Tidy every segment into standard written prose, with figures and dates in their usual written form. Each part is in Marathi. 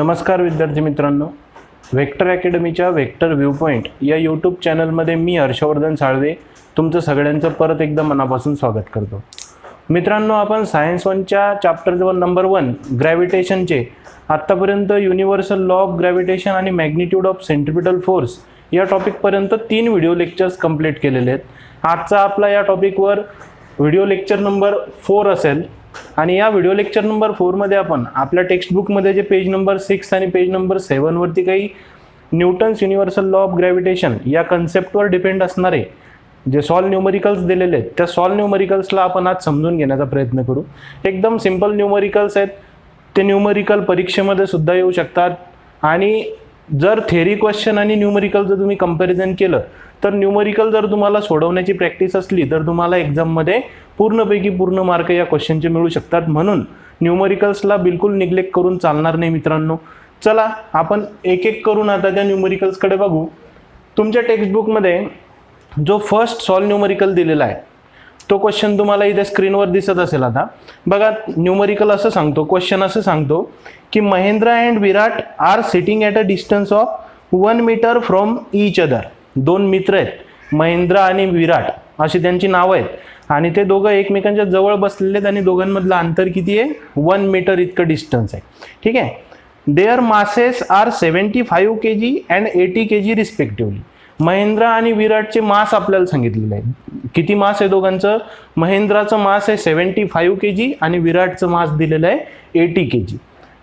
नमस्कार विद्यार्थी मित्रांनो, वेक्टर अकॅडमीच्या वेक्टर व्ह्यू पॉईंट या यूट्यूब चॅनलमध्ये मी हर्षवर्धन साळवे तुमचं सगळ्यांचं परत एकदा मनापासून स्वागत करतो. मित्रांनो, आपण सायन्स 1च्या चॅप्टर नंबर 1 ग्रॅव्हिटेशनचे आत्तापर्यंत युनिव्हर्सल लॉ ऑफ ग्रॅव्हिटेशन आणि मॅग्निट्यूड ऑफ सेंट्रिपिटल फोर्स या टॉपिकपर्यंत 3 व्हिडिओ लेक्चर्स कंप्लीट केलेले आहेत. आजचा आपला या टॉपिकवर व्हिडिओ लेक्चर नंबर 4 असेल आणि या व्हिडिओ लेक्चर नंबर 4 मध्ये आपण आपल्या टेक्स्टबुकमध्ये जे पेज नंबर 6 आणि पेज नंबर 7 वरती काही Newton's universal law of gravitation या कन्सेप्टवर डिपेंड असणारे जे सॉल्व न्यूमरिकल्स दिलेले आहेत त्या सॉल्व न्यूमरिकल्सला आपण आज समजून घेण्याचा प्रयत्न करू. एकदम सिंपल न्यूमरिकल्स आहेत, ते न्यूमरिकल परीक्षेमध्ये सुद्धा येऊ शकतात आणि जर थेरी क्वेश्चन आणि न्यूमरिकल जर तुम्ही कंपॅरिझन केलं तर न्यूमरिकल जर तुम्हाला सोडवण्याची प्रॅक्टिस असली तर तुम्हाला एक्झाममध्ये पूर्णपैकी पूर्ण मार्क या क्वेश्चनचे मिळू शकतात. म्हणून न्यूमरिकल्सला बिलकुल निग्लेक्ट करून चालणार नाही मित्रांनो. चला आपण एक एक करून आता त्या न्यूमरिकल्सकडे बघू. तुमच्या टेक्स्टबुकमध्ये जो फर्स्ट सॉल्व न्यूमरिकल दिलेला आहे तो क्वेश्चन तुम्हाला इथे स्क्रीनवर दिसत असेल. आता बघा, न्यूमरिकल असं सांगतो, क्वेश्चन असं सांगतो की Mahendra and Virat are sitting at a distance of 1 metre from each other. दोन मित्र आहेत, महेंद्र आणि विराट अशी त्यांची नावं आहेत आणि ते दोघं एकमेकांच्या जवळ बसलेले आहेत आणि दोघांमधलं अंतर किती आहे? 1 मीटर इतकं डिस्टन्स आहे. ठीक आहे. Their masses are 75 kg and 80 kg respectively. Mahendra आणि विराटचे मास आपल्याला सांगितलेलं आहे. किती मास आहे दोघांचं? महेंद्राचं मास आहे 75 kg आणि विराटचं मास दिलेलं आहे 80 kg.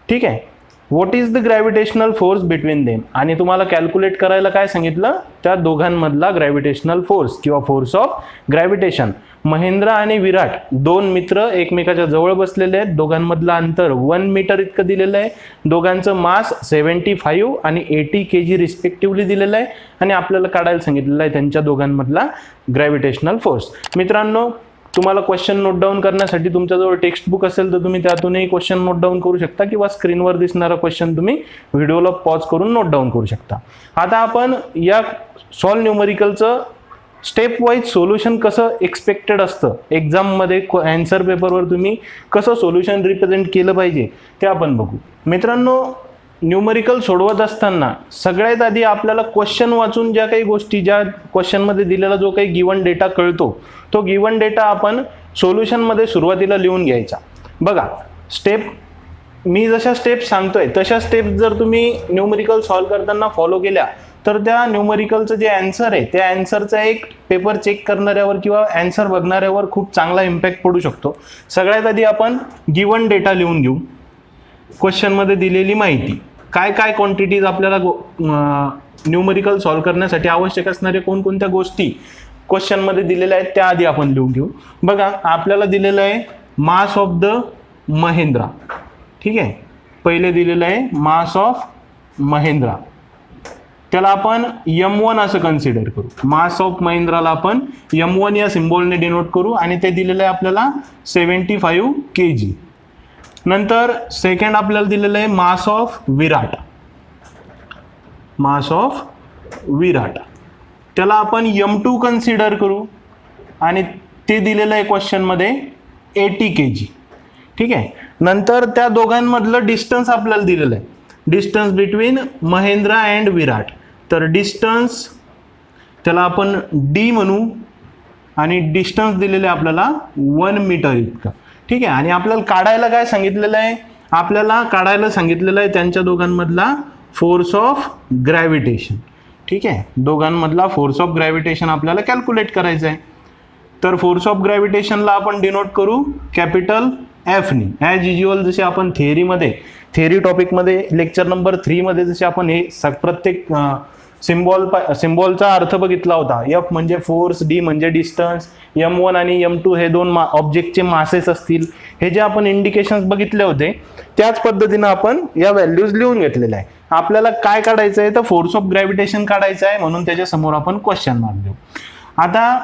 ठीक आहे. What is the gravitational force between them. आणि तुम्हाला कॅल्क्युलेट करायला काय सांगितलं? त्या दोघांमधला ग्रॅव्हिटेशनल फोर्स किंवा फोर्स ऑफ ग्रॅव्हिटेशन. महेंद्र आणि विराट दोन मित्र एकमेकाच्या जवळ बसलेले आहेत, दोघांमधलं अंतर 1 मीटर इतकं दिलेलं आहे, दोघांचं मास 75 आणि 80 kg रिस्पेक्टिव्हली दिलेलं आहे आणि आपल्याला काढायला सांगितलेलं आहे त्यांच्या दोघांमधला ग्रॅव्हिटेशनल फोर्स. मित्रांनो, तुम्हाला क्वेश्चन नोट डाऊन करण्यासाठी तुमच्याजवळ टेक्स्ट बुक असेल तर तुम्ही त्यातूनही क्वेश्चन नोट डाऊन करू शकता किंवा स्क्रीनवर दिसणारा क्वेश्चन तुम्ही व्हिडिओला पॉज करून नोट डाऊन करू शकता. आता आपण या सॉल्व न्यूमरिकलचं स्टेप वाईज सोल्युशन कसं एक्सपेक्टेड असतं एक्झाममध्ये, आन्सर पेपरवर तुम्ही कसं सोल्युशन रिप्रेझेंट केलं पाहिजे ते आपण बघू. मित्रांनो, न्यूमरिकल सोडवत असताना सगळ्यात आधी आपल्याला क्वेश्चन वाचून ज्या काही गोष्टी, ज्या क्वेश्चनमध्ये दिलेला जो काही गिवन डेटा कळतो तो गिवन डेटा आपण सोल्युशनमध्ये सुरुवातीला लिहून घ्यायचा. बघा, मी जशा स्टेप सांगतोय तशा स्टेप जर तुम्ही न्यूमरिकल सॉल्व करताना फॉलो केल्या तर त्या न्यूमरिकलचं जे आन्सर आहे त्या आन्सरचा एक पेपर चेक करणाऱ्यावर किंवा आन्सर बघणाऱ्यावर खूप चांगला इम्पॅक्ट पडू शकतो. सगळ्यात आधी आपण गिवन डेटा लिहून घेऊ. क्वेश्चनमध्ये दिलेली माहिती, काय काय क्वांटिटीज आपल्याला न्यूमरिकल सॉल्व करण्यासाठी आवश्यक असणाऱ्या कोणकोणत्या गोष्टी क्वेश्चनमध्ये दिलेल्या आहेत त्या आधी आपण लिहून घेऊ. बघा, आपल्याला दिलेलं आहे मास ऑफ द महेंद्रा. ठीक आहे. पहिले दिलेलं आहे मास ऑफ महेंद्रा, त्याला आपण M1 असं कन्सिडर करू. मास ऑफ महेंद्राला आपण M1 या सिम्बॉलने डिनोट करू आणि ते दिलेलं आहे आपल्याला 75 kg. नंतर सेकंड आपल्याला दिलेलं आहे mass of Virat. Mass of विराट त्याला आपण M2 कन्सिडर करू आणि ते दिलेलं आहे क्वेश्चनमध्ये 80 kg. ठीक आहे. नंतर त्या दोघांमधलं डिस्टन्स आपल्याला दिलेलं आहे, डिस्टन्स बिटवीन महेंद्र अँड विराट. तर डिस्टन्स त्याला आपण D म्हणू आणि डिस्टन्स दिलेलं आहे आपल्याला 1 मीटर इतकं. ठीक आहे. आणि आपल्याला काढायला काय सांगितलेलं आहे? आपल्याला काढायला सांगितलेलं आहे त्यांच्या दोघांमधला फोर्स ऑफ ग्रॅव्हिटेशन. ठीक आहे. दोघांमधला फोर्स ऑफ ग्रॅव्हिटेशन आपल्याला कॅल्क्युलेट करायचं आहे. तर फोर्स ऑफ ग्रॅव्हिटेशनला आपण डिनोट करू कॅपिटल Fनी. ॲज युज्युअल जसे आपण थेरी टॉपिकमध्ये लेक्चर नंबर 3 मध्ये जसे आपण हे प्रत्येक सिम्बॉलचा अर्थ बघितला होता. F म्हणजे फोर्स, D म्हणजे डिस्टन्स, M1 आणि M2 हे दोन ऑब्जेक्टचे मासेस असतील, हे जे आपण इंडिकेशन्स बघितले होते त्याच पद्धतीनं आपण या व्हॅल्यूज लिहून घेतलेल्या आहे. आपल्याला काय काढायचं आहे तर फोर्स ऑफ ग्रॅव्हिटेशन काढायचं आहे, म्हणून त्याच्या समोर आपण क्वेश्चन मार्क देऊ. आता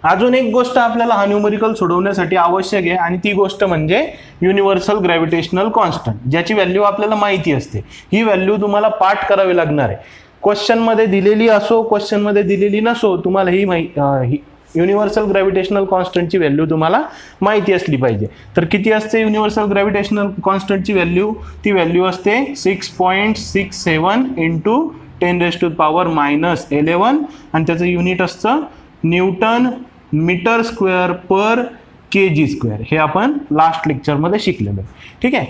अजून एक गोष्ट आपल्याला हा न्यूमरिकल सोडवण्यासाठी आवश्यक आहे आणि ती गोष्ट म्हणजे युनिव्हर्सल ग्रॅव्हिटेशनल कॉन्स्टंट, ज्याची व्हॅल्यू आपल्याला माहिती असते. ही व्हॅल्यू तुम्हाला पाठ करावी लागणार आहे. क्वेश्चनमध्ये दिलेली असो, क्वेश्चनमध्ये दिलेली नसो, तुम्हाला ही युनिव्हर्सल ग्रॅव्हिटेशनल कॉन्स्टंटची व्हॅल्यू तुम्हाला माहिती असली पाहिजे. तर किती असते युनिव्हर्सल ग्रॅव्हिटेशनल कॉन्स्टंटची व्हॅल्यू? ती व्हॅल्यू असते 6.67 इंटू 10⁻⁻11 आणि त्याचं युनिट असतं न्यूटन मीटर स्क्वेअर पर kg². हे आपण लास्ट लेक्चरमध्ये शिकलेलो आहे. ठीक आहे.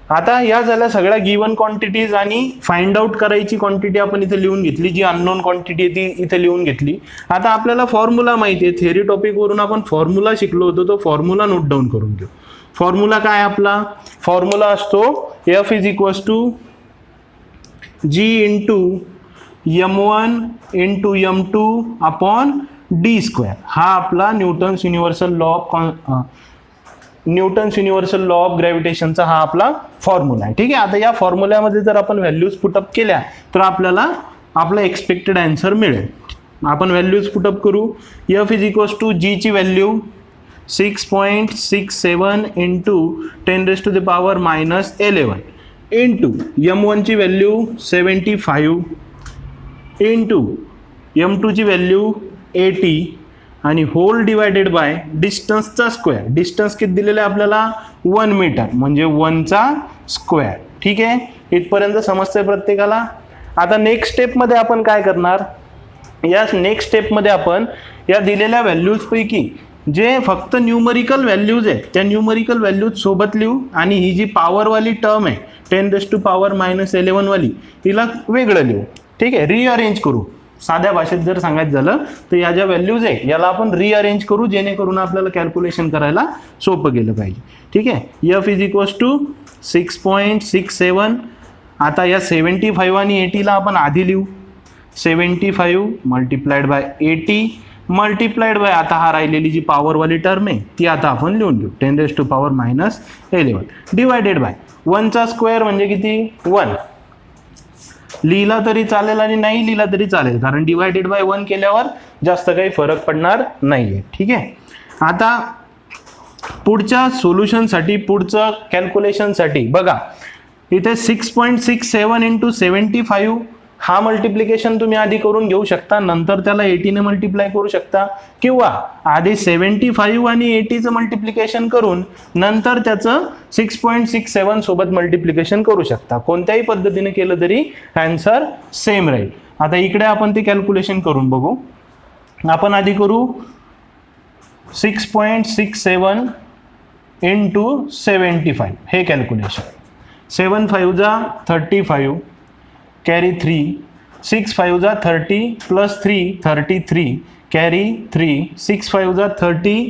आता या झाल्या सगळ्या गिवन क्वांटिटीज आणि फाइंड आउट करायची क्वांटिटी आपण इथे लिहून घेतली, जी अननोन क्वांटिटी आहे ती इथे लिहून घेतली. आता आपल्याला फॉर्म्युला माहिती आहे, थेअरी टॉपिकवरून आपण फॉर्म्युला शिकलो होतो, तो फॉर्म्युला नोट डाऊन करून घेऊ. फॉर्म्युला काय आपला? फॉर्म्युला असतो F = G × m1 × m2 upon d². हा आपला न्यूटन्स युनिव्हर्सल लॉ ऑफ ग्रॅव्हिटेशनचा हा आपला फॉर्म्युला आहे. ठीक आहे. आता या फॉर्म्युल्यामध्ये जर आपण व्हॅल्यूज पुटअप केल्या तर आपल्याला आपला एक्सपेक्टेड आन्सर मिळेल. आपण व्हॅल्यूज पुटअप करू. F = G ची व्हॅल्यू 6.67 इंटू 10⁻⁻11 इंटू m1 ची व्हॅल्यू 75 इंटू m2 ची व्हॅल्यू 80 आणि होल डिवायडेड बाय डिस्टन्सचा स्क्वेअर. डिस्टन्स किती दिलेलं आहे आपल्याला? 1 मीटर, म्हणजे 1चा स्क्वेअर. ठीक आहे. इथपर्यंत समजतंय प्रत्येकाला? आता नेक्स्ट स्टेपमध्ये आपण काय करणार? या नेक्स्ट स्टेपमध्ये आपण या दिलेल्या व्हॅल्यूजपैकी जे फक्त न्यूमरिकल व्हॅल्यूज आहेत त्या न्यूमरिकल व्हॅल्यूज सोबत लिहू आणि ही जी पॉवरवाली टर्म आहे 10⁻⁻11 वाली तिला वेगळं लिहू. ठीक आहे. रिअरेंज करू. साध्या भाषेत जर सांगायचं झालं तर या ज्या व्हॅल्यूज आहे याला आपण रिअरेंज करू, जेणेकरून आपल्याला कॅल्क्युलेशन करायला सोपं गेलं पाहिजे. ठीक आहे. F = 6.67. आता या 75 आणि 80 ला आपण आधी लिहू. 75 मल्टिप्लाइड बाय 80 मल्टिप्लाइड बाय आता हा राहिलेली जी पॉवरवाली टर्म आहे ती आता आपण लिहून घेऊ 10⁻⁻11 डिवायडेड बाय 1चा स्क्वेअर म्हणजे किती? 1. लिहिला तरी चालेल आणि नाही लिहिला तरी चालेल, कारण डिवायडेड बाय 1 केल्यावर जास्त काही फरक पडणार नाहीये. ठीक आहे. आता पुढच्या सोल्युशनसाठी, पुढचं कॅल्क्युलेशनसाठी बघा, इथे 6.67 इंटू 75 हा मल्टिप्लिकेशन तुम्ही आधी करून घेऊ शकता, नंतर त्याला 80 ने मल्टिप्लाय करू शकता, किंवा आधी 75 आणि 80चं मल्टिप्लिकेशन करून नंतर त्याचं 6.67 सोबत मल्टिप्लिकेशन करू शकता. कोणत्याही पद्धतीने केलं तरी आन्सर सेम राहील. आता इकडे आपण ते कॅल्क्युलेशन करून बघू. आपण आधी करू 6.67 इंटू 75 हे कॅल्क्युलेशन. 7 5 जा 35 कॅरी 3, 6 5 जा 30 प्लस 3 33 कॅरी 3, 6 5 जा 30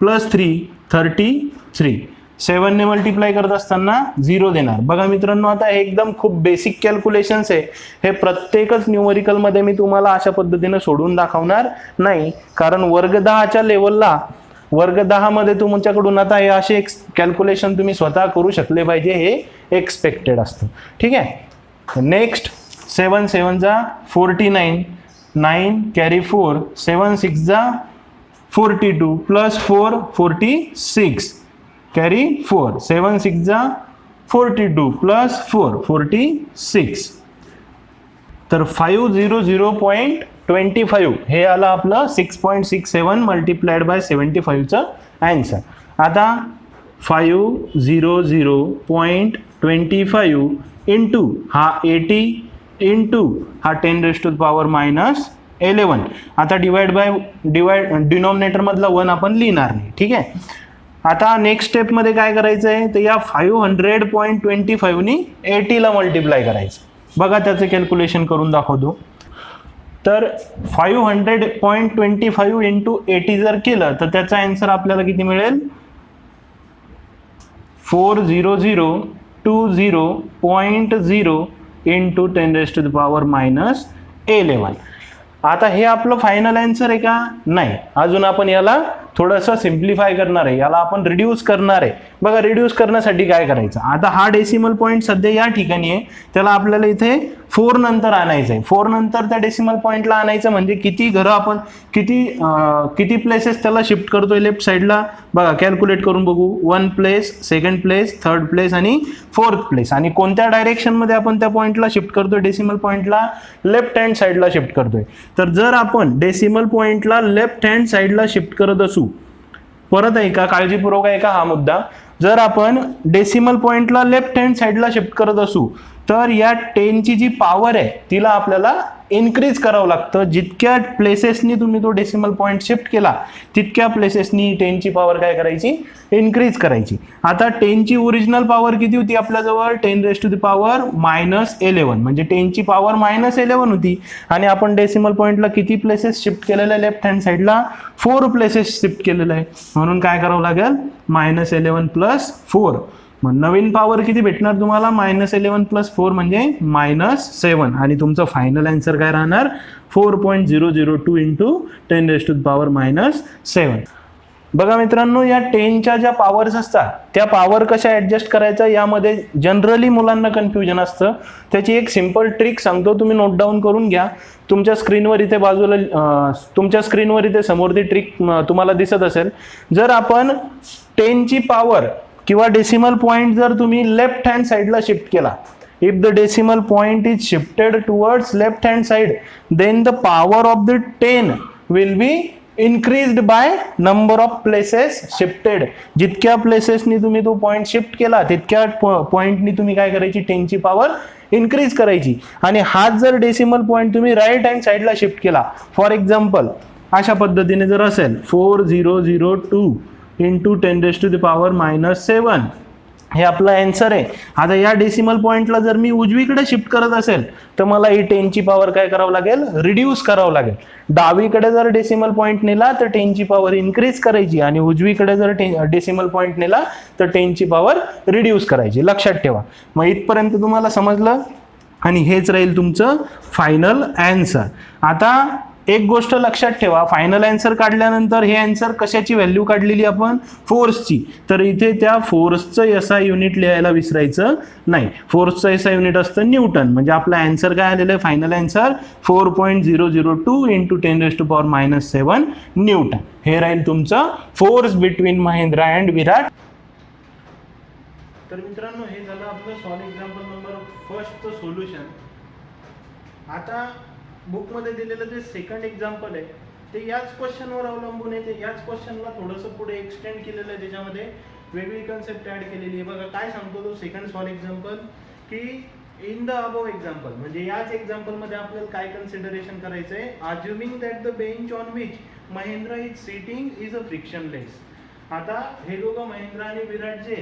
प्लस 3 33. 7 ने मल्टिप्लाय करत असताना 0 देणार. बघा मित्रांनो, आता हे एकदम खूप बेसिक कॅल्क्युलेशन्स आहे. हे प्रत्येकच न्यूमरिकलमध्ये मी तुम्हाला अशा पद्धतीने सोडून दाखवणार नाही, कारण वर्ग 10च्या लेवलला, वर्ग 10 मध्ये तुमच्याकडून आता हे असे कॅल्क्युलेशन तुम्ही स्वतः करू शकले पाहिजे, हे एक्सपेक्टेड असतं. ठीक आहे. नेक्स्ट 7 7 जा 49 9 कॅरी 4, 7 6 जा 42 प्लस 4 46 कॅरी 4, 7 6 जा 42 प्लस 4 46. तर 500.25 हे आलं आपलं 6.67 मल्टिप्लाइड बाय 75चं आन्सर. आता 500.25 इंटू हा 80 इंटू हा 10⁻⁻11. आता डिनॉमिनेटर मधला 1 आपण लिहिणार नाही. ठीक आहे. आता नेक्स्ट स्टेपमध्ये काय करायचं आहे, तर या 500.25 नी 80 ला मल्टिप्लाय करायचं. बघा त्याचं कॅल्क्युलेशन करून दाखवतो. तर 500.25 इंटू 80 जर केलं तर त्याचा आन्सर आपल्याला किती मिळेल? 40020.0 इंटू 10⁻⁻11. आता हे आपलं फायनल आन्सर आहे का? नाही, अजून आपण याला थोडंसं सिम्प्लिफाय करणार आहे, याला आपण रिड्यूस करणार आहे. बघा रिड्यूस करण्यासाठी काय करायचं, आता हा डेसिमल पॉईंट सध्या या ठिकाणी आहे, त्याला आपल्याला इथे 4 नंतर आणायचं आहे. 4 नंतर त्या डेसिमल पॉईंटला आणायचं म्हणजे किती घरं आपण किती प्लेसेस त्याला शिफ्ट करतोय लेफ्ट साईडला. बघा कॅल्क्युलेट करून बघू. 1 place, second place, third place आणि फोर्थ प्लेस. आणि कोणत्या डायरेक्शन मध्ये आपण त्या पॉईंटला शिफ्ट करतोय, डेसिमल पॉईंटला लेफ्ट हँड साईडला शिफ्ट करतोय. तर जर आपण डेसिमल पॉईंटला लेफ्ट हँड साईडला शिफ्ट करत असू, परत ऐका, काळजीपूर्वक ऐका हा मुद्दा, जर आपण डेसिमल पॉईंटला लेफ्ट हँड साईडला शिफ्ट करत असू तर या 10 ची जी पॉवर आहे तिला आपल्याला इन्क्रीज करावं लागतं. जितक्या प्लेसेसनी तुम्ही तो डेसिमल पॉईंट शिफ्ट केला तितक्या प्लेसेसनी 10 ची पॉवर काय करायची, इन्क्रीज करायची. आता 10 ची ओरिजिनल पॉवर किती होती आपल्याजवळ, 10⁻⁻11 म्हणजे 10 ची पॉवर -11 होती. आणि आपण डेसिमल पॉईंटला किती प्लेसेस शिफ्ट केलेले आहे लेफ्ट हँड साईडला, 4 प्लेसेस शिफ्ट केलेले आहे. म्हणून काय करावं लागेल, -11 + 4. मग नवीन पॉवर किती भेटणार तुम्हाला, -11 + 4 म्हणजे -7. आणि तुमचं फायनल आन्सर काय राहणार, 4.002 × 10⁻⁻7. बघा मित्रांनो, या 10च्या ज्या पॉवर्स असतात त्या पॉवर कशा ॲडजस्ट करायचा यामध्ये जनरली मुलांना कन्फ्युजन असतं. त्याची एक सिंपल ट्रिक सांगतो, तुम्ही नोट डाऊन करून घ्या. तुमच्या स्क्रीनवर इथे बाजूला तुमच्या स्क्रीनवर इथे समोर ती ट्रिक तुम्हाला दिसत असेल. जर आपण 10ची पॉवर किंवा डेसिमल पॉइंट जर तुम्ही लेफ्ट हँड साईडला शिफ्ट केला, if the decimal point is shifted towards left hand side, then the power of the 10 will be increased by number of places shifted. जितक्या प्लेसेसनी तुम्ही तो पॉइंट शिफ्ट केला तितक्या पॉइंटनी तुम्ही काय करायची, 10ची पॉवर इन्क्रीज करायची. आणि हाच जर डेसिमल पॉइंट तुम्ही राईट हँड साईडला शिफ्ट केला, फॉर एक्झाम्पल अशा पद्धतीने जर असेल 4002 × 10⁻⁻7, हे आपला आन्सर आहे. आता या डेसिमल पॉइंटला जर मी उजवीकडे शिफ्ट करत असेल तर मला ही 10ची पॉवर काय करावं लागेल, रिड्यूस करावं लागेल. डावीकडे जर डेसिमल पॉइंट नेला तर 10ची पॉवर इन्क्रीज करायची आणि उजवीकडे जर डेसिमल पॉइंट नेला तर 10ची पॉवर रिड्यूस करायची. लक्षात ठेवा. मग इथपर्यंत तुम्हाला समजलं आणि हेच राहील तुमचं फायनल आन्सर. आता एक गोष्ट लक्षात ठेवा, फायनल आन्सर काढल्यानंतर हे आन्सर कशाची व्हॅल्यू काढलेली आपण, फोर्सची. तर इथे त्या फोर्सचं SI युनिट लिहायला विसरायचं नाही. फोर्सचं SI युनिट असतं न्यूटन. म्हणजे आपला आन्सर काय आलेलं आहे, फायनल आन्सर 4.002 × 10⁻⁻7 न्यूटन. हे राहील तुमचं फोर्स बिटवीन महिंद्रा अँड विराट. तर मित्रांनो, हे झालं आपलं सॉल्व एक्झाम्पल नंबर फर्स्टचं सोल्युशन. आता बुकमध्ये दिलेलं जे सेकंड एक्झाम्पल आहे ते याच क्वेश्चनवर अवलंबून आहे. ते याच क्वेश्चनला थोडंसं पुढे एक्सटेंड केलेलं आहे, त्याच्यामध्ये वेगळी कन्सेप्ट ॲड केलेली आहे. बघा काय सांगतो तो सेकंड सॉल्व एक्झाम्पल, की इन द अबव एक्झाम्पल, म्हणजे याच एक्झाम्पलमध्ये आपल्याला काय कन्सिडरेशन करायचं आहे, assuming that the bench on which Mahindra is sitting is a frictionless. आता हे दोघं महिंद्रा आणि विराट जे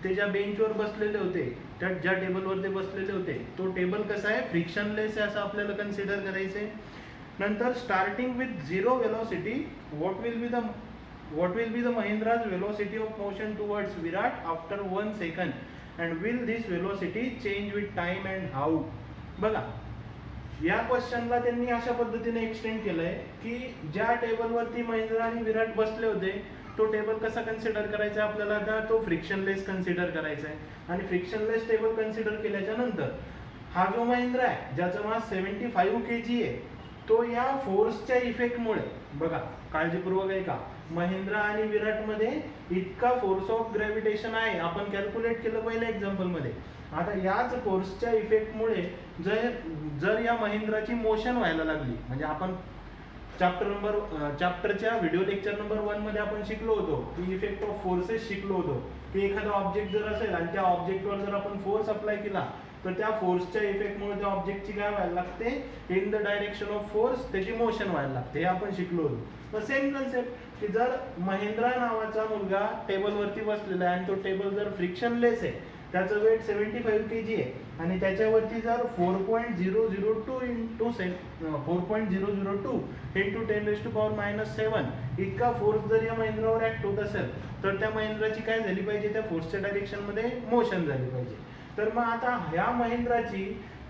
ते ज्या बेंचवर बसलेले होते, त्या ज्या टेबलवर ते बसलेले होते, तो टेबल कसा आहे, फ्रिक्शनलेस आहे असं आपल्याला कन्सिडर करायचं आहे. नंतर starting with 0 velocity, what will be the Mahindra's velocity of motion towards Virat after 1 second and will this velocity change with time and how. बघा या क्वेश्चनला त्यांनी अशा पद्धतीने एक्सटेंड केलंय की ज्या टेबलवरती महिंद्रा आणि विराट बसले होते तो टेबल कसा कन्सिडर करायचा आहे आपल्याला, आता तो फ्रिक्शनलेस कन्सिडर करायचा आहे. आणि फ्रिक्शनलेस टेबल कन्सिडर केल्याच्या नंतर हा जो महिंद्रा आहे ज्याचं मास 75 kg आहे, तो या फोर्सच्या इफेक्टमुळे, बघा काळजीपूर्वक ऐका, महिंद्रा आणि विराटमध्ये इतका फोर्स ऑफ ग्रॅव्हिटेशन आहे, आपण कॅल्क्युलेट केलं पहिल्या एक्झाम्पल मध्ये. आता याच फोर्सच्या इफेक्टमुळे जर या महिंद्राची मोशन व्हायला लागली, म्हणजे आपण चॅप्टरच्या व्हिडिओ लेक्चर नंबर 1 मध्ये आपण शिकलो होतो की इफेक्ट ऑफ फोर्सेस शिकलो होतो की एखादा ऑब्जेक्ट जर असेल आणि त्या ऑब्जेक्टवर जर आपण फोर्स अप्लाय केला तर त्या फोर्सच्या इफेक्टमुळे त्या ऑब्जेक्टची काय व्हायला लागते, in the direction of force त्याची मोशन व्हायला लागते. हे आपण शिकलो होतो. तर सेम कन्सेप्ट की जर महिंद्रा नावाचा मुलगा टेबलवरती बसलेला आहे आणि तो टेबल जर फ्रिक्शनलेस आहे, त्याचं वेट 75 kg आहे आणि त्याच्यावरती जर 4.002 × 10⁻⁻7 इतका फोर्स जर या महिंद्रावर ऍक्ट होत असेल तर त्या महिंद्राची काय झाली पाहिजे, त्या फोर्सच्या डायरेक्शन मध्ये मोशन झाली पाहिजे. तर मग आता ह्या महिंद्राची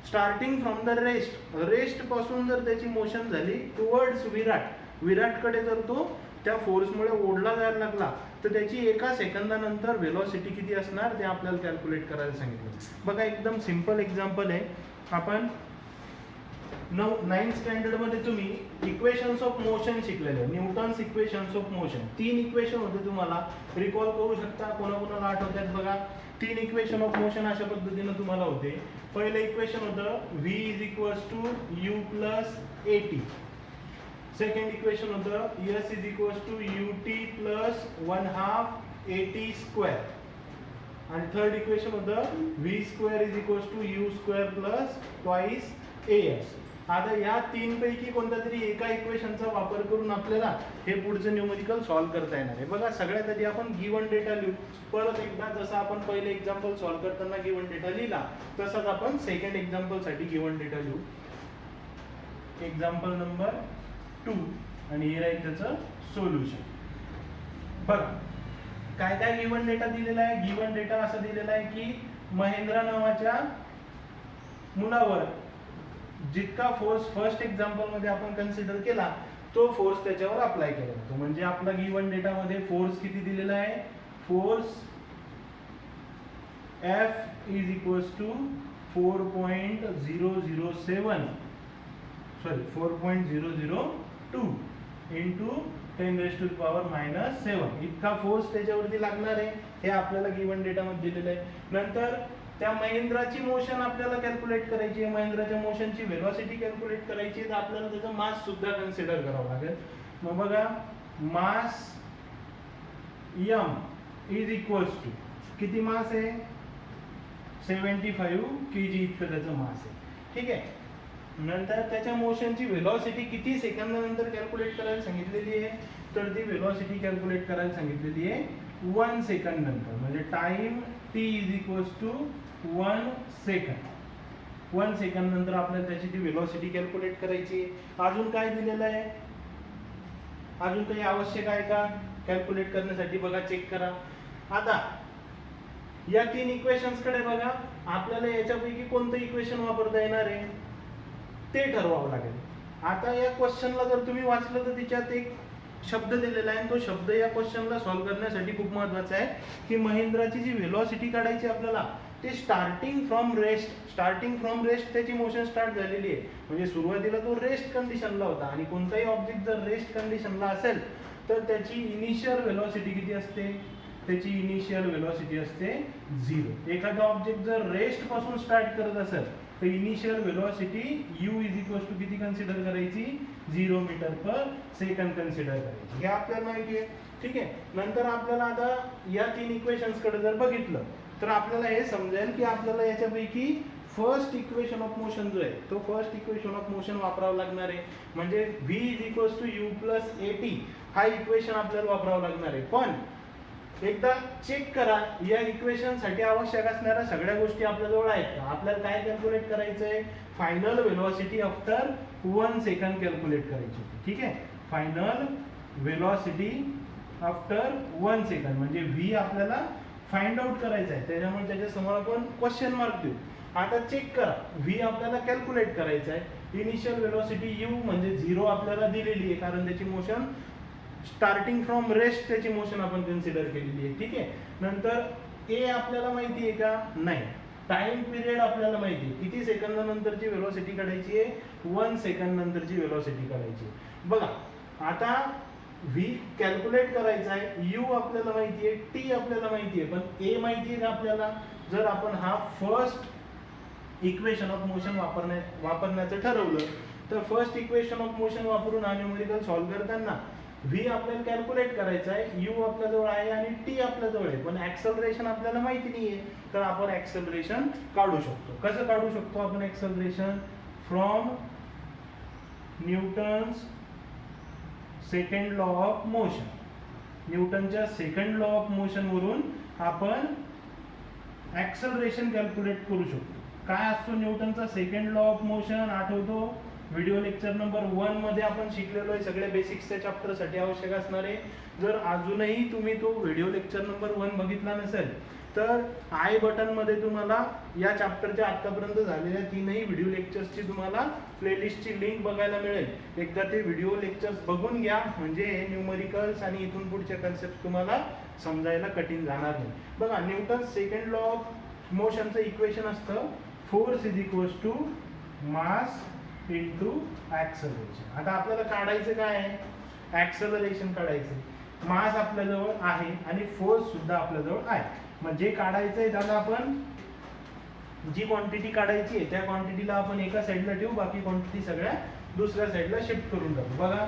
स्टार्टिंग फ्रॉम द रेस्ट पासून जर त्याची मोशन झाली टुवर्ड्स विराटकडे जर तो त्या फोर्समुळे ओढला जायला लागला तर त्याची एका सेकंदानंतर व्हेलॉसिटी किती असणार ते आपल्याला कॅल्क्युलेट करायला सांगितलं. बघा एकदम सिंपल एक्झाम्पल आहे. आपण 9th स्टँडर्डमध्ये तुम्ही इक्वेशन्स ऑफ मोशन शिकलेले, Newton's equations of motion. 3 equation होते, तुम्हाला रिकॉल करू शकता, कोणाकोणाला आठवतात बघा. 3 इक्वेशन ऑफ मोशन अशा पद्धतीने तुम्हाला होते. पहिलं इक्वेशन होतं v = u + at. Second equation होतं s = ut + 1/2 at². आणि थर्ड इक्वेशन होतं v² = u² + 2 as. आता या 3 पैकी कोणत्या तरी एका इक्वेशनचा वापर करून आपल्याला हे पुढचं न्यूमेरिकल सॉल्व्ह करता येणार आहे. बघा सगळ्यात आधी आपण गिवन डेटा लिहू. परत एकदा जसं आपण पहिले एक्झाम्पल सॉल्व्ह करताना गिवन डेटा लिहिला तसाच आपण सेकंड एक्झाम्पल साठी गिवन डेटा लिहू. एक्झाम्पल नंबर 2 आणि हे राहील त्याचं सोल्युशन. बघा काय काय गिवन डेटा दिलेला आहे. गिवन डेटा असा दिलेला आहे की महेंद्र नावाच्या मुलावर जितका फोर्स फर्स्ट एक्झाम्पल मध्ये आपण कन्सिडर केला तो फोर्स त्याच्यावर अप्लाय केला जातो. म्हणजे आपला गिवन डेटा मध्ये फोर्स किती दिलेला आहे. फोर्स F = 4.002 into 10⁻⁻7 इतका फोर्स त्याच्यावरती लागणार आहे. हे आपल्याला गिवन डेटा मध्ये दिलेलं आहे. नंतर त्या महेंद्राची मोशन आपल्याला कॅल्क्युलेट करायची आहे. महेंद्राच्या मोशनची व्हेलॉसिटी कॅल्क्युलेट करायची आहे तर आपल्याला त्याचा मास सुद्धा कन्सिडर करावा लागेल. मग बघा मास m = किती मास आहे 75 kg इतकं त्याचं मास आहे. ठीक आहे. नंतर त्याच्या मोशनची व्हेलॉसिटी किती सेकंदानंतर कॅल्क्युलेट करायला सांगितलेली आहे तर ती व्हेलॉसिटी कॅल्क्युलेट करायला सांगितलेली आहे 1 सेकंद नंतर. म्हणजे टाइम t = 1 सेकंद. 1 सेकंद नंतर आपल्याला त्याची ती व्हेलॉसिटी कॅल्क्युलेट करायची. अजून काय दिलेलं आहे. अजून काही आवश्यक आहे का कॅल्क्युलेट करण्यासाठी. बघा चेक करा. आता या 3 इक्वेशन्स कडे बघा. आपल्याला याच्यापैकी कोणतं इक्वेशन वापरता येणार आहे ते ठरवावं लागेल. आता या क्वेश्चनला जर तुम्ही वाचलं तर तिच्यात एक शब्द दिलेला आहे. तो शब्द या क्वेश्चनला सॉल्व्ह करण्यासाठी खूप महत्वाचा आहे की महेंद्राची जी व्हेलॉसिटी काढायची आपल्याला ते स्टार्टिंग फ्रॉम रेस्ट त्याची मोशन स्टार्ट झालेली आहे. म्हणजे सुरुवातीला तो रेस्ट कंडिशनला होता आणि कोणताही ऑब्जेक्ट जर रेस्ट कंडिशनला असेल तर त्याची इनिशियल व्हेलॉसिटी किती असते. त्याची इनिशियल व्हेलॉसिटी असते 0. एखादा ऑब्जेक्ट जर रेस्ट पासून स्टार्ट करत असेल तर इनिशियल व्हेलॉसिटी u = किती कन्सिडर करायची 0 मीटर/सेकंद कन्सिडर करायची. हे आपल्याला माहिती आहे. ठीक आहे. नंतर आपल्याला आता या 3 इक्वेशन्स कडे जर बघितलं तर आपल्याला हे समजेल की आपल्याला याच्यापैकी फर्स्ट इक्वेशन ऑफ मोशन जो आहे तो फर्स्ट इक्वेशन ऑफ मोशन वापरावं लागणार आहे. म्हणजे v = u + at हा इक्वेशन आपल्याला वापरावं लागणार आहे. पण एकदा चेक करा या इक्वेशन साठी आवश्यक असणाऱ्या सगळ्या गोष्टी आपल्याजवळ आहेत का. आपल्याला काय कॅल्क्युलेट करायचं आहे. Final velocity after 1 second calculate करायची होती. ठीक आहे. फायनल व्हेलॉसिटी आफ्टर 1 सेकंद म्हणजे v आपल्याला फाइंड आउट करायचं आहे. त्याच्यामुळे त्याच्या समोर आपण क्वेश्चन मार्क देऊ. आता चेक करा v आपल्याला कॅल्क्युलेट करायचं आहे. इनिशियल व्हेलॉसिटी u म्हणजे 0 आपल्याला दिलेली आहे कारण त्याची मोशन स्टार्टिंग फ्रॉम रेस्ट त्याची मोशन आपण कन्सिडर केलेली आहे. ठीक आहे. नंतर a आपल्याला माहिती आहे का नाही. टाइम पिरियड आपल्याला माहिती आहे. किती सेकंदानंतरची व्हेलॉसिटी काढायची आहे 1 सेकंद नंतरची व्हेलॉसिटी काढायची. बघा आता v कॅल्क्युलेट करायचा आहे. u आपल्याला माहिती आहे. t आपल्याला माहिती आहे. पण a माहिती आहे का आपल्याला. जर आपण हा फर्स्ट इक्वेशन ऑफ मोशन वापरण्याचं ठरवलं तर फर्स्ट इक्वेशन ऑफ मोशन वापरून हा न्यूमेरिकल सॉल्व्ह करताना v आपल्याला कॅल्क्युलेट करायचा आहे. u आपल्याजवळ आहे आणि t आपल्याजवळ आहे. पण ऍक्सेलरेशन आपल्याला माहिती नाहीये तर आपण ऍक्सेलरेशन काढू शकतो. कसं काढू शकतो आपण acceleration. From Newton's second law of motion. न्यूटनच्या second law of motion वरून आपण ऍक्सेलरेशन कॅल्क्युलेट करू शकतो. काय असतो न्यूटनचा सेकंड लॉ ऑफ मोशन आठवतो. व्हिडिओ लेक्चर नंबर 1 मध्ये आपण शिकलेलो आहे. सगळ्या बेसिक्सच्या चॅप्टर साठी आवश्यक असणारे. जर अजूनही तुम्ही तो व्हिडिओ लेक्चर नंबर 1 बघितला नसेल तर आय बटनमध्ये तुम्हाला या चॅप्टरच्या आतापर्यंत झालेल्या 3ही व्हिडिओ लेक्चर्सची तुम्हाला प्लेलिस्टची लिंक बघायला मिळेल. एकदा ते व्हिडिओ लेक्चर्स बघून घ्या, म्हणजे न्यूमरिकल्स आणि इथून पुढच्या कन्सेप्ट तुम्हाला समजायला कठीण जाणार नाही. बघा, न्यूटन सेकंड लॉ ऑफ मोशनचं इक्वेशन असतं force is equals to mass into acceleration. आता आपल्याला काढायचं काय आहे? ॲक्सलरेशन काढायचं. मास आपल्याजवळ आहे आणि फोर्स सुद्धा आपल्याजवळ आहे. मग जे काढायचं आहे त्याला आपण जी क्वांटिटी काढायची आहे त्या क्वांटिटीला आपण एका साईडला ठेवू, बाकी क्वांटिटी सगळ्या दुसऱ्या साईडला शिफ्ट करून टाकू. बघा,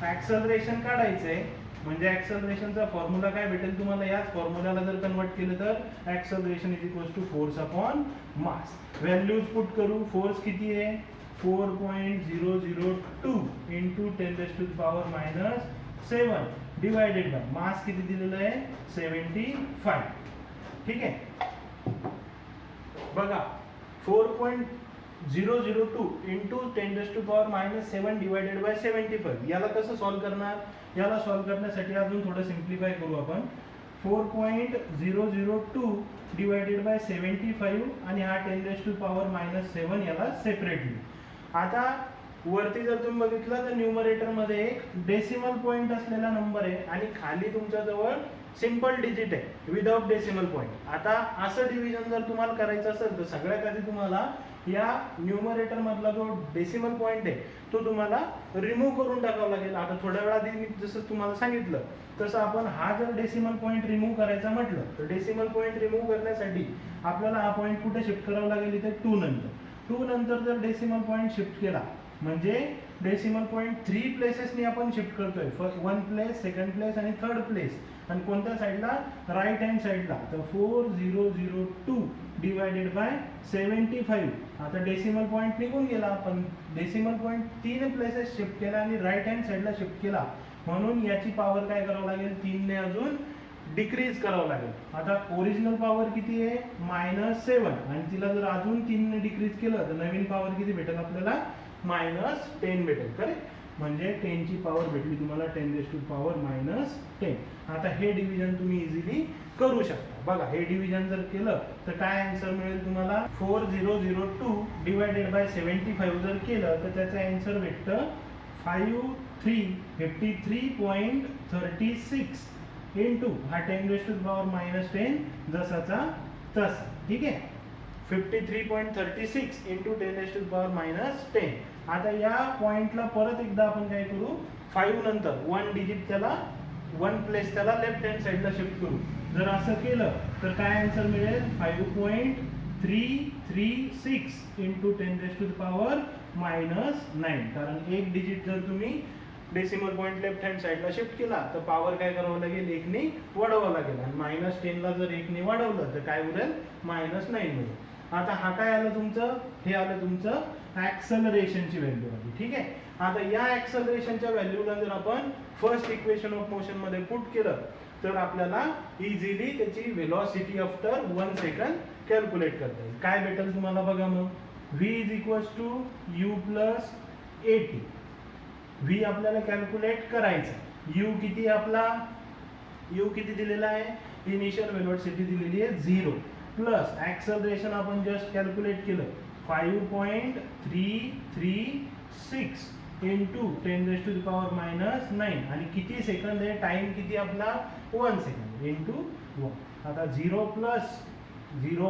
ॲक्सलरेशन काढायचं आहे म्हणजे ॲक्सलरेशनचा फॉर्म्युला काय भेटेल तुम्हाला? याच फॉर्म्युलाला जर कन्वर्ट केलं तर acceleration is equals to force upon mass. Values put करू. फोर्स किती आहे? 4.002 इंटू 10⁻⁻7 डिवायडेड बाय मास किती दिलेलं आहे? 75. ठीक आहे. बघा, 4.002 इंटू 10⁻⁻7 डिवायडेड बाय 75. याला कसं सॉल्व्ह करणार? याला सॉल्व्ह करण्यासाठी अजून थोडं सिम्प्लिफाय करू आपण. 4.002 डिवायडेड बाय 75 आणि हा 10⁻⁻7 याला सेपरेटली. आता वरती जर तुम्ही बघितलं तर न्यूमरेटर मध्ये एक डेसिमल पॉइंट असलेला नंबर आहे आणि खाली तुमच्या जवळ सिंपल डिजिट आहे विदाउट डेसिमल पॉइंट. आता असं डिव्हिजन जर तुम्हाला करायचं असेल तर सगळ्यात आधी तुम्हाला या न्यूमरेटर मधला जो डेसिमल पॉइंट आहे तो तुम्हाला रिमूव्ह करून टाकावा लागेल. आता थोड्या वेळा आधी मी जसं तुम्हाला सांगितलं तसं आपण हा जर डेसिमल पॉइंट रिमूव्ह करायचा म्हटलं तर डेसिमल पॉइंट रिमूव्ह करण्यासाठी आपल्याला हा पॉइंट कुठे शिफ्ट करावा लागेल? इथे 2 नंतर. 2 नंतर जर डेसिमल पॉइंट शिफ्ट केला म्हणजे डेसिमल पॉइंट 3 प्लेसेसनी आपण शिफ्ट करतोय. 1 प्लेस, सेकंड प्लेस आणि थर्ड प्लेस. आणि कोणत्या साईडला? राईट हँड साईडला. तर 4002 डिवायडेड बाय 75. आता डेसिमल पॉइंट निघून गेला, पण डेसिमल पॉइंट 3 प्लेसेस शिफ्ट केला आणि राईट हँड साईडला शिफ्ट केला, म्हणून याची पॉवर काय करावं लागेल? 3 ने अजून डिक्रीज करावं लागेल. आता ओरिजिनल पॉवर किती आहे? -7 आणि तिला जर अजून 3 ने डिक्रीज केलं तर नवीन पॉवर किती भेटेल आपल्याला? -10 भेटेल. करेक्ट. म्हणजे 10 ची पॉवर भेटली तुम्हाला 10⁻⁻10. आता हे डिव्हिजन तुम्ही इझिली करू शकता. बघा, हे डिव्हिजन जर केलं तर काय आन्सर मिळेल तुम्हाला? 4002 डिवायडेड बाय 75 जर केलं तर त्याचं आन्सर भेटतं 53.36 इंटू हा 10⁻⁻10 जसाचा तसा. ठीक आहे. 53.36 इंटू 10⁻⁻10. आता या पॉइंटला परत एकदा आपण काय करू? 5 नंतर 1 डिजिट त्याला 1 प्लेस त्याला लेफ्ट हँड साईडला शिफ्ट करू. जर असं केलं तर काय आन्सर मिळेल? 5.336 इंटू 10⁻⁹ कारण एक डिजिट जर तुम्ही डेसिमल पॉइंट लेफ्ट हँड साईडला शिफ्ट केला तर पॉवर काय करावं लागेल? 1 ने वाढवावं लागेल. आणि -10 ला जर 1 ने वाढवलं तर काय उरेल? -9 मिळेल. आता हा काय आलं तुमचं? हे आलं तुमचं ॲक्सलरेशनची व्हॅल्यू आली. ठीक आहे. आता या ॲक्सलरेशनच्या व्हॅल्यूला जर आपण फर्स्ट इक्वेशन ऑफ मोशन मध्ये पुट केलं तर आपल्याला इझिली त्याची व्हेलॉसिटी आफ्टर 1 सेकंड कॅल्क्युलेट करता येईल. काय भेटेल तुम्हाला? बघा, मग v is equals to u plus at. v आपल्याला कॅल्क्युलेट करायचं. u किती आपला? u किती दिलेला आहे? इनिशियल व्हेलॉसिटी दिलेली आहे 0 प्लस ॲक्सलरेशन आपण जस्ट कॅल्क्युलेट केलं 5.336 इंटू 10⁻⁻9 आणि किती सेकंद आहे? टाइम किती आपला? 1 सेकंड इंटू 1. आता 0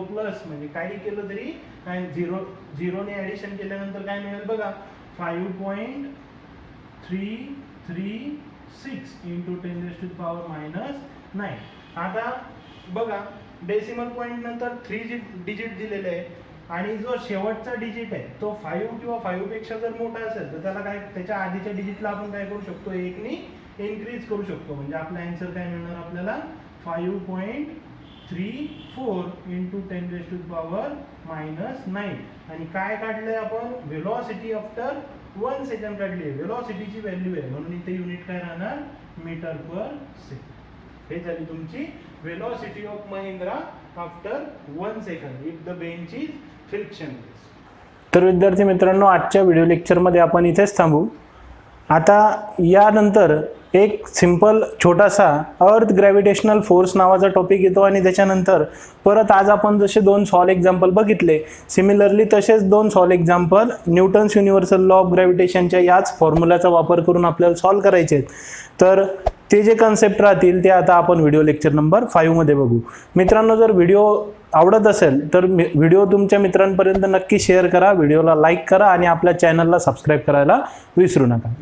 प्लस म्हणजे काही केलं तरी काय? 0 ने ॲडिशन केल्यानंतर काय मिळेल? बघा, 5.336 इंटू 10⁻⁹9. आता बघा, डेसिमल पॉइंट नंतर 3 डिजिट दिलेले आहे आणि जो शेवटचा डिजिट आहे तो 5 किंवा 5 पेक्षा जर मोठा असेल तर त्याला काय? त्याच्या आधीच्या डिजिटला आपण काय करू शकतो? 1 ने इन्क्रीज करू शकतो. म्हणजे आपला आन्सर काय मिळणार आपल्याला? 5.34 इंटू 10⁻⁹9. आणि काय काढलंय आपण? व्हेलॉसिटी आफ्टर 1 सेकंड काढली आहे. व्हेलॉसिटीची व्हॅल्यू आहे म्हणून इथे युनिट काय राहणार? मीटर पर सेकंड. हे झाली तुमची velocity of Mahindra after 1 second if the bench is frictionless. तर विद्यार्थी मित्रांनो, आजच्या व्हिडिओ लेक्चरमध्ये आपण इथेच थांबू. आता यानंतर एक सिंपल छोटासा अर्थ ग्रॅव्हिटेशनल फोर्स नावाचा टॉपिक येतो आणि त्याच्यानंतर परत आज आपण जसे 2 सॉल्व एक्झाम्पल बघितले, सिमिलरली तसेच 2 solve example Newton's universal law of ग्रॅव्हिटेशनच्या याच फॉर्म्युलाचा वापर करून आपल्याला सॉल्व करायचे आहेत. तर ते जे कन्सेप्ट राहतील ते आता आपण व्हिडिओ लेक्चर नंबर 5 मध्ये बघू. मित्रांनो, जर व्हिडिओ आवडत असेल तर व्हिडिओ तुमच्या मित्रांपर्यंत नक्की शेअर करा, व्हिडिओला लाईक करा आणि आपल्या चॅनलला सबस्क्राईब करायला विसरू नका.